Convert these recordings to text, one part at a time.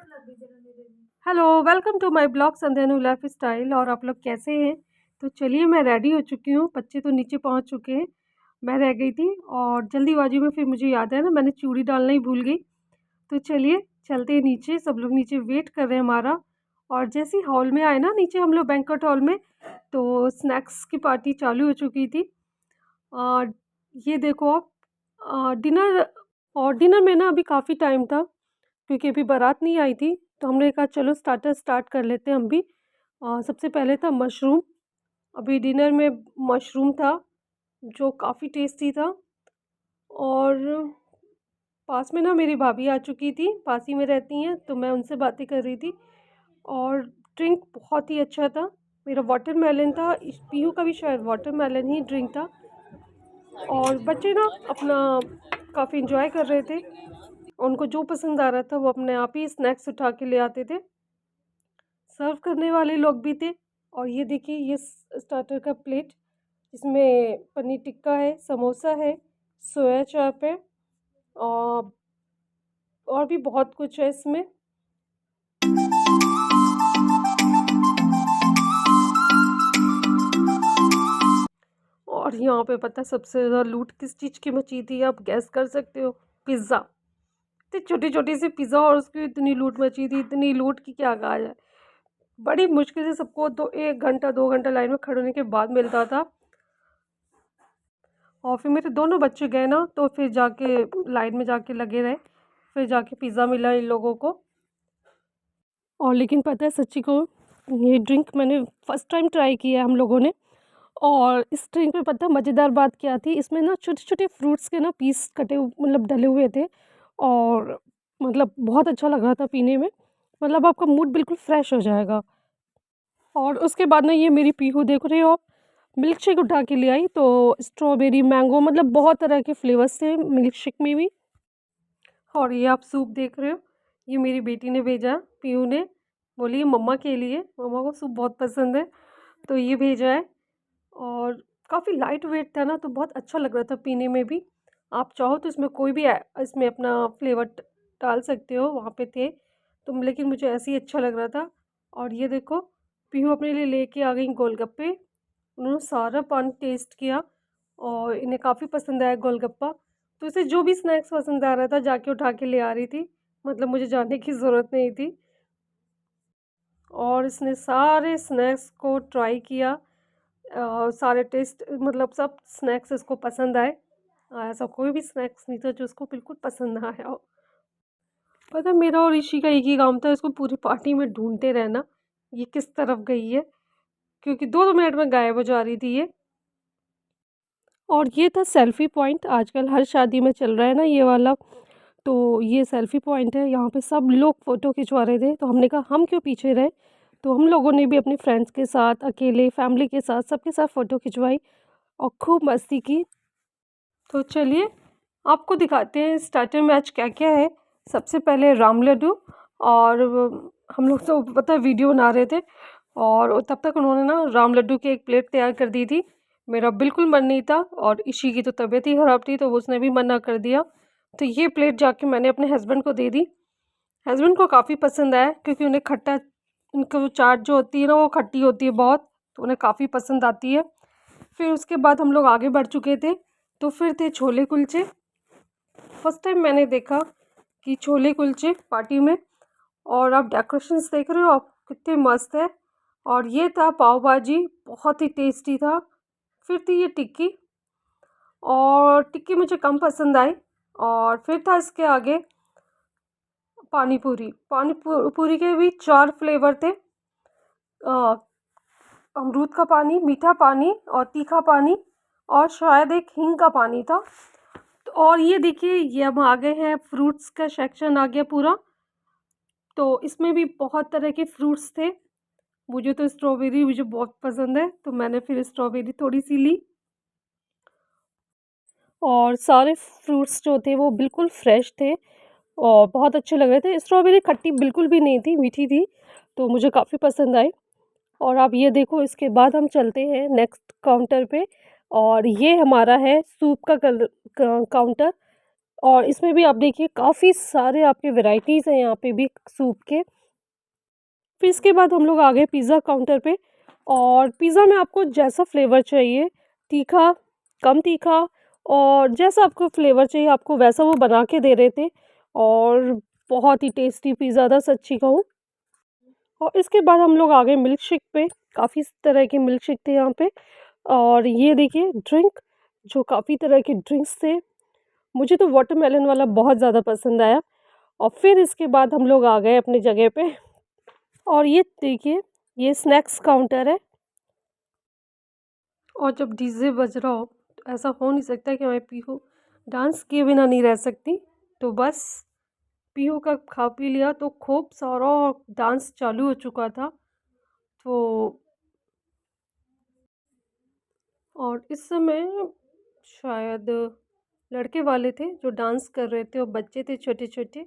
Hello, welcome to my blog संध्यानु lifestyle. और आप लोग कैसे हैं? तो चलिए, मैं रेडी हो चुकी हूँ। बच्चे तो नीचे पहुँच चुके हैं, मैं रह गई थी और जल्दीबाजी में फिर मुझे याद है ना, मैंने चूड़ी डालना ही भूल गई। तो चलिए चलते हैं नीचे, सब लोग नीचे वेट कर रहे हैं हमारा। और जैसे ही हॉल में आए ना, नीचे हम लोग बैंक्वेट हॉल में, तो स्नैक्स की पार्टी चालू हो चुकी थी। और ये देखो आप, डिनर, और डिनर में ना अभी काफ़ी टाइम था क्योंकि अभी बारात नहीं आई थी, तो हमने कहा चलो स्टार्टर स्टार्ट कर लेते हैं हम भी। सबसे पहले था मशरूम। अभी डिनर में मशरूम था जो काफ़ी टेस्टी था। और पास में ना मेरी भाभी आ चुकी थी, पास ही में रहती हैं, तो मैं उनसे बातें कर रही थी। और ड्रिंक बहुत ही अच्छा था, मेरा वाटरमेलन था, पीहू का भी शायद वाटरमेलन ही ड्रिंक था। और बच्चे ना अपना काफ़ी इंजॉय कर रहे थे, उनको जो पसंद आ रहा था वो अपने आप ही स्नैक्स उठा के ले आते थे। सर्व करने वाले लोग भी थे। और ये देखिए, ये स्टार्टर का प्लेट, इसमें पनीर टिक्का है, समोसा है, सोया चाप है, और और भी बहुत कुछ है इसमें। और यहाँ पे पता है सबसे ज़्यादा लूट किस चीज़ की मची थी, आप गैस कर सकते हो? पिज़्ज़ा। इतनी छोटी छोटी सी पिज़्ज़ा और उसकी इतनी लूट मची थी, इतनी लूट की क्या कहा जाए। बड़ी मुश्किल से सबको तो 1 घंटा 2 घंटा लाइन में खड़े होने के बाद मिलता था। और फिर मेरे दोनों बच्चे गए ना, तो फिर जाके लाइन में जाके लगे रहे, फिर जाके पिज़्ज़ा मिला इन लोगों को। और लेकिन पता है सच्ची को, ये ड्रिंक मैंने फ़र्स्ट टाइम ट्राई किया है हम लोगों ने। और इस ड्रिंक में पता है मज़ेदार बात क्या थी, इसमें ना छोटे-छोटे फ्रूट्स के ना पीस कटे मतलब डले हुए थे। और मतलब बहुत अच्छा लग रहा था पीने में, मतलब आपका मूड बिल्कुल फ्रेश हो जाएगा। और उसके बाद ना ये मेरी पीहू देख रहे हो आप, मिल्क शेक उठा के ले आई, तो स्ट्रॉबेरी, मैंगो, मतलब बहुत तरह के फ्लेवर्स थे मिल्क शेक में भी। और ये आप सूप देख रहे हो, ये मेरी बेटी ने भेजा, पीहू ने, बोली ये मम्मा के लिए, मम्मा को सूप बहुत पसंद है, तो ये भेजा है। और काफ़ी लाइट वेट था ना, तो बहुत अच्छा लग रहा था पीने में भी। आप चाहो तो इसमें कोई भी इसमें अपना फ्लेवर डाल सकते हो, वहाँ पे थे तो, लेकिन मुझे ऐसे ही अच्छा लग रहा था। और ये देखो, पीहू अपने लिए लेके आ गई गोलगप्पे। उन्होंने सारा पान टेस्ट किया और इन्हें काफ़ी पसंद आया गोलगप्पा। तो इसे जो भी स्नैक्स पसंद आ रहा था जाके उठा के ले आ रही थी, मतलब मुझे जाने की ज़रूरत नहीं थी। और इसने सारे स्नैक्स को ट्राई किया, सारे टेस्ट, मतलब सब स्नैक्स इसको पसंद आए। ऐसा कोई भी स्नैक्स नहीं था जो उसको बिल्कुल पसंद ना आया हो। पता है मेरा और ऋषि का एक ही काम था, इसको पूरी पार्टी में ढूंढते रहना, ये किस तरफ गई है, क्योंकि 2-2 मिनट में गायब हो जा रही थी ये। और ये था सेल्फ़ी पॉइंट, आजकल हर शादी में चल रहा है ना ये वाला। तो ये सेल्फ़ी पॉइंट है, यहाँ पे सब लोग फ़ोटो खिंचवा रहे थे, तो हमने कहा हम क्यों पीछे रहे। तो हम लोगों ने भी अपने फ्रेंड्स के साथ, अकेले, फैमिली के साथ, सबके साथ फ़ोटो खिंचवाई और खूब मस्ती की। तो चलिए आपको दिखाते हैं स्टार्टर में आज क्या-क्या है। सबसे पहले राम लड्डू। और हम लोग तो पता है वीडियो बना रहे थे, और तब तक उन्होंने ना राम लड्डू की एक प्लेट तैयार कर दी थी। मेरा बिल्कुल मन नहीं था, और इशी की तो तबीयत ही ख़राब थी, तो उसने भी मना कर दिया। तो ये प्लेट जाके मैंने अपने हस्बैंड को दे दी। हस्बैंड को काफ़ी पसंद आया क्योंकि उन्हें खट्टा, उनको वो चाट जो होती है ना वो खट्टी होती है बहुत, तो उन्हें काफ़ी पसंद आती है। फिर उसके बाद हम लोग आगे बढ़ चुके थे, तो फिर थे छोले कुलचे। फर्स्ट टाइम मैंने देखा कि छोले कुलचे पार्टी में। और आप डेकोरेशंस देख रहे हो आप, कितने मस्त है। और ये था पाव भाजी, बहुत ही टेस्टी था। फिर थी ये टिक्की, और टिक्की मुझे कम पसंद आई। और फिर था इसके आगे पानी पूरी। पूरी के भी 4 फ्लेवर थे, अमरूद का पानी, मीठा पानी और तीखा पानी, और शायद एक हींग का पानी था। तो और ये देखिए, ये हम आ गए हैं, फ्रूट्स का सेक्शन आ गया पूरा। तो इसमें भी बहुत तरह के फ्रूट्स थे। मुझे तो स्ट्रॉबेरी मुझे बहुत पसंद है, तो मैंने फिर स्ट्रॉबेरी थोड़ी सी ली। और सारे फ्रूट्स जो थे वो बिल्कुल फ्रेश थे और बहुत अच्छे लग रहे थे। स्ट्रॉबेरी खट्टी बिल्कुल भी नहीं थी, मीठी थी, तो मुझे काफ़ी पसंद आई। और आप ये देखो, इसके बाद हम चलते हैं नेक्स्ट काउंटर पे, और ये हमारा है सूप का काउंटर। और इसमें भी आप देखिए काफ़ी सारे आपके वैराइटीज़ हैं यहाँ पे भी सूप के। फिर इसके बाद हम लोग आ गए पिज़्ज़ा काउंटर पे, और पिज़्ज़ा में आपको जैसा फ्लेवर चाहिए, तीखा, कम तीखा, और जैसा आपको फ्लेवर चाहिए आपको वैसा वो बना के दे रहे थे, और बहुत ही टेस्टी पिज़्ज़ा था सच्ची कहूँ। और इसके बाद हम लोग आ गए मिल्क शेक पे, काफ़ी तरह के मिल्क शेक थे यहाँ पे, और ये देखिए ड्रिंक, जो काफ़ी तरह के ड्रिंक्स थे। मुझे तो वाटरमेलन वाला बहुत ज़्यादा पसंद आया। और फिर इसके बाद हम लोग आ गए अपनी जगह पे, और ये देखिए ये स्नैक्स काउंटर है। और जब डीजे बज रहा हो तो ऐसा हो नहीं सकता कि मैं पीहू डांस किए बिना नहीं रह सकती। तो बस पीहू का खा पी लिया तो खूब सारा डांस चालू हो चुका था। तो और इस समय शायद लड़के वाले थे जो डांस कर रहे थे और बच्चे थे छोटे-छोटे।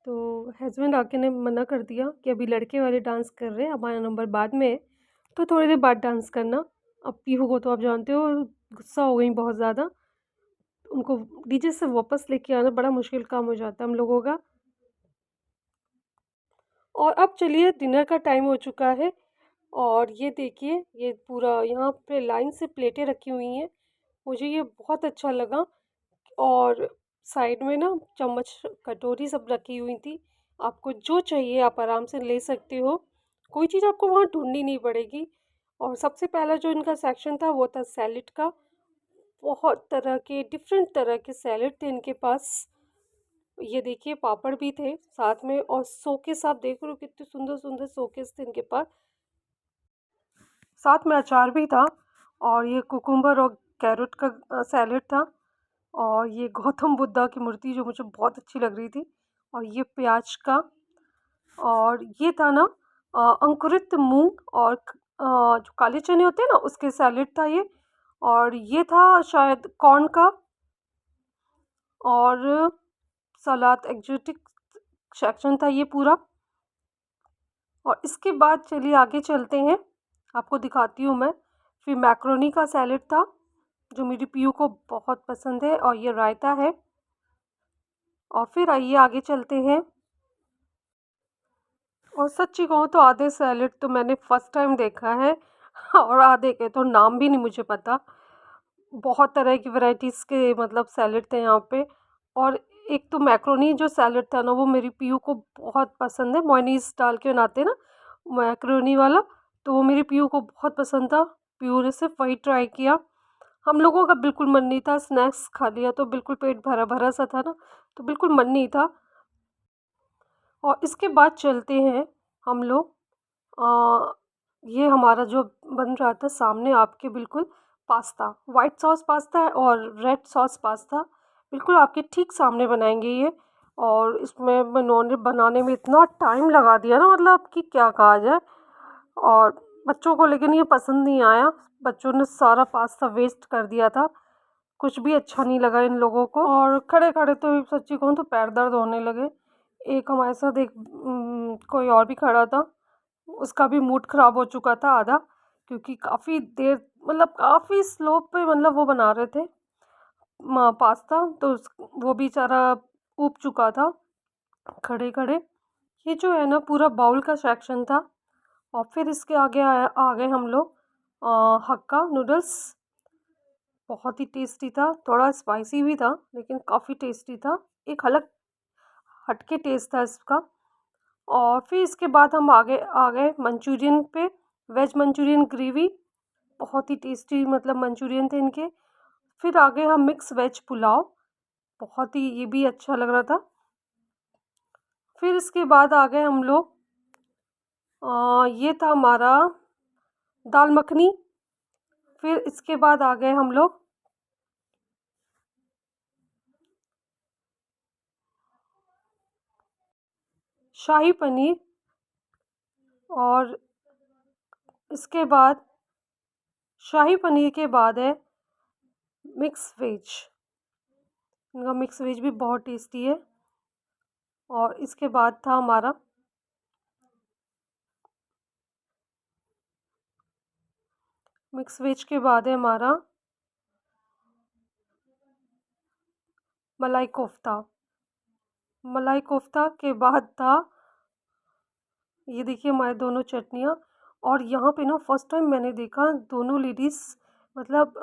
तो हस्बैंड आके ने मना कर दिया कि अभी लड़के वाले डांस कर रहे हैं, हमारा नंबर बाद में है, तो थोड़ी देर बाद डांस करना। अब पीहू को तो आप जानते हो गुस्सा हो गई बहुत ज़्यादा, उनको डीजे से वापस लेके आना बड़ा मुश्किल काम हो जाता है हम लोगों का। और अब चलिए डिनर का टाइम हो चुका है, और ये देखिए ये पूरा यहाँ पे लाइन से प्लेटें रखी हुई हैं। मुझे ये बहुत अच्छा लगा, और साइड में ना चम्मच, कटोरी सब रखी हुई थी। आपको जो चाहिए आप आराम से ले सकते हो, कोई चीज़ आपको वहाँ ढूँढनी नहीं पड़ेगी। और सबसे पहला जो इनका सेक्शन था वो था सैलेड का। बहुत तरह के डिफरेंट तरह के सैलेड थे इनके पास। ये देखिए पापड़ भी थे साथ में, और शोकेस आप देख रहे हो कितने सुंदर-सुंदर शोकेस थे इनके पास। साथ में अचार भी था, और ये कुकुम्बर और कैरट का सैलेड था, और ये गौतम बुद्धा की मूर्ति जो मुझे बहुत अच्छी लग रही थी, और ये प्याज का, और ये था ना अंकुरित मूंग और जो काले चने होते हैं ना उसके सैलेड था ये, और ये था शायद कॉर्न का, और सलाद एक्जोटिक सेक्शन था ये पूरा। और इसके बाद चलिए आगे चलते हैं, आपको दिखाती हूँ मैं। फिर मैक्रोनी का सैलेड था जो मेरी पीयू को बहुत पसंद है, और ये रायता है। और फिर आइए आगे चलते हैं। और सच्ची कहूँ तो आधे सैलेड तो मैंने फर्स्ट टाइम देखा है और आधे के तो नाम भी नहीं मुझे पता। बहुत तरह की वैराइटीज़ के मतलब सैलेड थे यहाँ पे। और एक तो मैक्रोनी जो सैलेड था ना वो मेरी पीयू को बहुत पसंद है, मेयोनीज़ डाल के बनाते हैं ना मैक्रोनी वाला, तो वो मेरी पीयू को बहुत पसंद था। पीयू ने सिर्फ वही ट्राई किया। हम लोगों का बिल्कुल मन नहीं था, स्नैक्स खा लिया तो बिल्कुल पेट भरा भरा सा था ना, तो बिल्कुल मन नहीं था। और इसके बाद चलते हैं हम लोग, अ, ये हमारा जो बन रहा था सामने आपके बिल्कुल पास्ता, वाइट सॉस पास्ता है और रेड सॉस पास्ता, बिल्कुल आपके ठीक सामने बनाएंगे ये। और इसमें इन्होंने बनाने में इतना टाइम लगा दिया ना, मतलब कि क्या कहा जाए। और बच्चों को लेकिन ये पसंद नहीं आया, बच्चों ने सारा पास्ता वेस्ट कर दिया था, कुछ भी अच्छा नहीं लगा इन लोगों को। और खड़े खड़े तो सच्ची कहूँ तो पैर दर्द होने लगे। एक हमारे साथ एक कोई और भी खड़ा था, उसका भी मूड ख़राब हो चुका था आधा, क्योंकि काफ़ी देर मतलब काफ़ी स्लो पे मतलब वो बना रहे थे पास्ता, तो वो बेचारा ऊब चुका था खड़े खड़े। ये जो है ना पूरा बाउल का सेक्शन था। और फिर इसके आगे आ गए हम लोग हक्का नूडल्स, बहुत ही टेस्टी था, थोड़ा स्पाइसी भी था लेकिन काफ़ी टेस्टी था, एक अलग हटके टेस्ट था इसका। और फिर इसके बाद हम आगे आ गए मंचूरियन पे, वेज मंचूरियन ग्रेवी, बहुत ही टेस्टी मतलब मंचूरियन थे इनके। फिर आ गए हम मिक्स वेज पुलाव, बहुत ही ये भी अच्छा लग रहा था। फिर इसके बाद आ गए हम लोग, ये था हमारा दाल मखनी। फिर इसके बाद आ गए हम लोग शाही पनीर, और इसके बाद शाही पनीर के बाद है मिक्स वेज, इनका मिक्स वेज भी बहुत टेस्टी है। और इसके बाद था हमारा मिक्स वेज के बाद है हमारा मलाई कोफ्ता। मलाई कोफ्ता के बाद था, ये देखिए हमारे दोनों चटनियाँ। और यहाँ पे ना फर्स्ट टाइम मैंने देखा दोनों लेडीज़ मतलब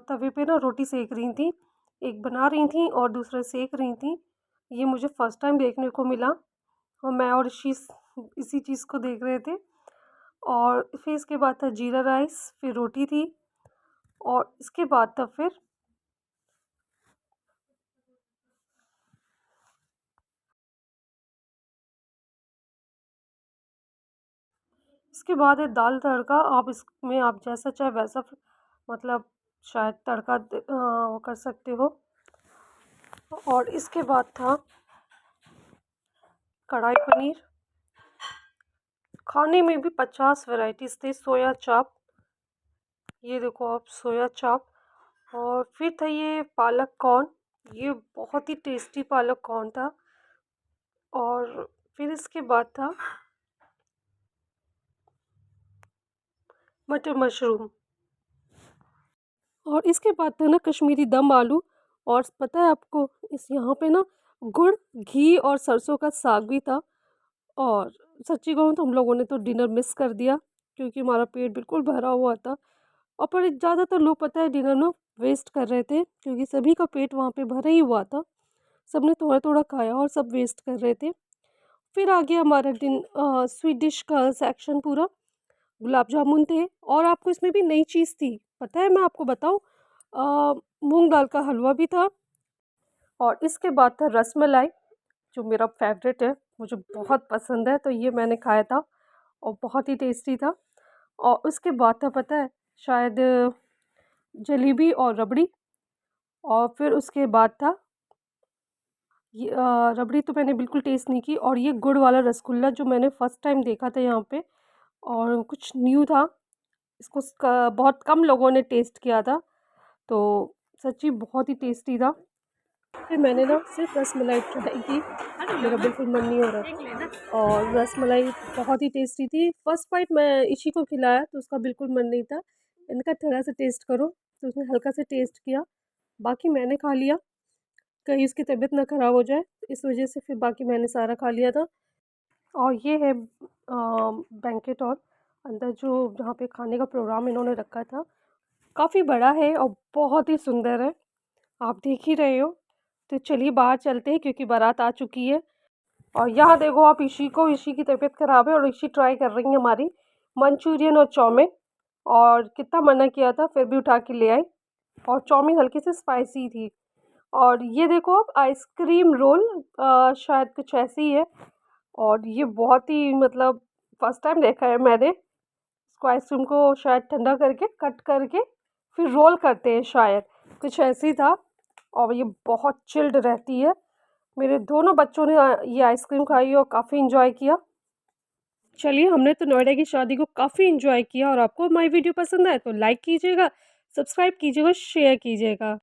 तवे पे ना रोटी सेक रही थी। एक बना रही थी और दूसरा सेक रही थी। ये मुझे फर्स्ट टाइम देखने को मिला और मैं और इसी चीज़ को देख रहे थे। और फिर इसके बाद था जीरा राइस, फिर रोटी थी और इसके बाद था फिर इसके बाद है दाल तड़का। आप इसमें आप जैसा चाहे वैसा मतलब शायद तड़का वो कर सकते हो। और इसके बाद था कढ़ाई पनीर। खाने में भी 50 वैरायटीज़ थे। सोया चाप, ये देखो आप सोया चाप। और फिर था ये पालक कॉर्न, ये बहुत ही टेस्टी पालक कॉर्न था। और फिर इसके बाद था मटर मशरूम। और इसके बाद था ना कश्मीरी दम आलू। और पता है आपको इस यहाँ पे ना गुड़, घी और सरसों का साग भी था। और सच्ची कहूँ तो हम लोगों ने तो डिनर मिस कर दिया क्योंकि हमारा पेट बिल्कुल भरा हुआ था। और पर ज़्यादातर लोग पता है डिनर ना वेस्ट कर रहे थे क्योंकि सभी का पेट वहाँ पे भरा ही हुआ था। सबने थोड़ा थोड़ा खाया और सब वेस्ट कर रहे थे। फिर आ गया हमारा स्वीट डिश का सेक्शन पूरा। गुलाब जामुन थे और आपको इसमें भी नई चीज़ थी, पता है मैं आपको बताऊँ, मूंग दाल का हलवा भी था। और इसके बाद था रसमलाई, जो मेरा फेवरेट है, मुझे बहुत पसंद है, तो ये मैंने खाया था और बहुत ही टेस्टी था। और उसके बाद था पता है शायद जलेबी और रबड़ी। और फिर उसके बाद था ये रबड़ी तो मैंने बिल्कुल टेस्ट नहीं की। और ये गुड़ वाला रसगुल्ला जो मैंने फ़र्स्ट टाइम देखा था यहाँ पे और कुछ न्यू था, इसको बहुत कम लोगों ने टेस्ट किया था, तो सच्ची बहुत ही टेस्टी था। फिर मैंने ना सिर्फ रसमलाई ट्राई की, मेरा बिल्कुल मन नहीं हो रहा था। और रसमलाई बहुत ही टेस्टी थी। फर्स्ट बाइट मैं इसी को खिलाया तो उसका बिल्कुल मन नहीं था। इनका थोड़ा सा टेस्ट करो, तो उसने हल्का सा टेस्ट किया, बाकी मैंने खा लिया, कहीं उसकी तबीयत ना ख़राब हो जाए, इस वजह से फिर बाकी मैंने सारा खा लिया था। और ये है बैंक्वेट हॉल, अंदर जो जहाँ पे खाने का प्रोग्राम इन्होंने रखा था, काफ़ी बड़ा है और बहुत ही सुंदर है, आप देख ही रहे हो। तो चलिए बाहर चलते हैं क्योंकि बारात आ चुकी है। और यहाँ देखो आप ईशी की तबीयत ख़राब है और ईशी ट्राई कर रही है हमारी मंचूरियन और चाउमीन। और कितना मना किया था फिर भी उठा के ले आई। और चाउमीन हल्की सी स्पाइसी थी। और ये देखो आप आइसक्रीम रोल, शायद कुछ ऐसी ही है। और ये बहुत ही मतलब फर्स्ट टाइम देखा है मैंने इसको, आइसक्रीम को शायद ठंडा करके कट करके फिर रोल करते हैं शायद, कुछ ऐसे ही था। और ये बहुत चिल्ड रहती है। मेरे दोनों बच्चों ने ये आइसक्रीम खाई और काफ़ी इन्जॉय किया। चलिए हमने तो नोएडा की शादी को काफ़ी इन्जॉय किया और आपको हमारी वीडियो पसंद आए तो लाइक कीजिएगा, सब्सक्राइब कीजिएगा, शेयर कीजिएगा।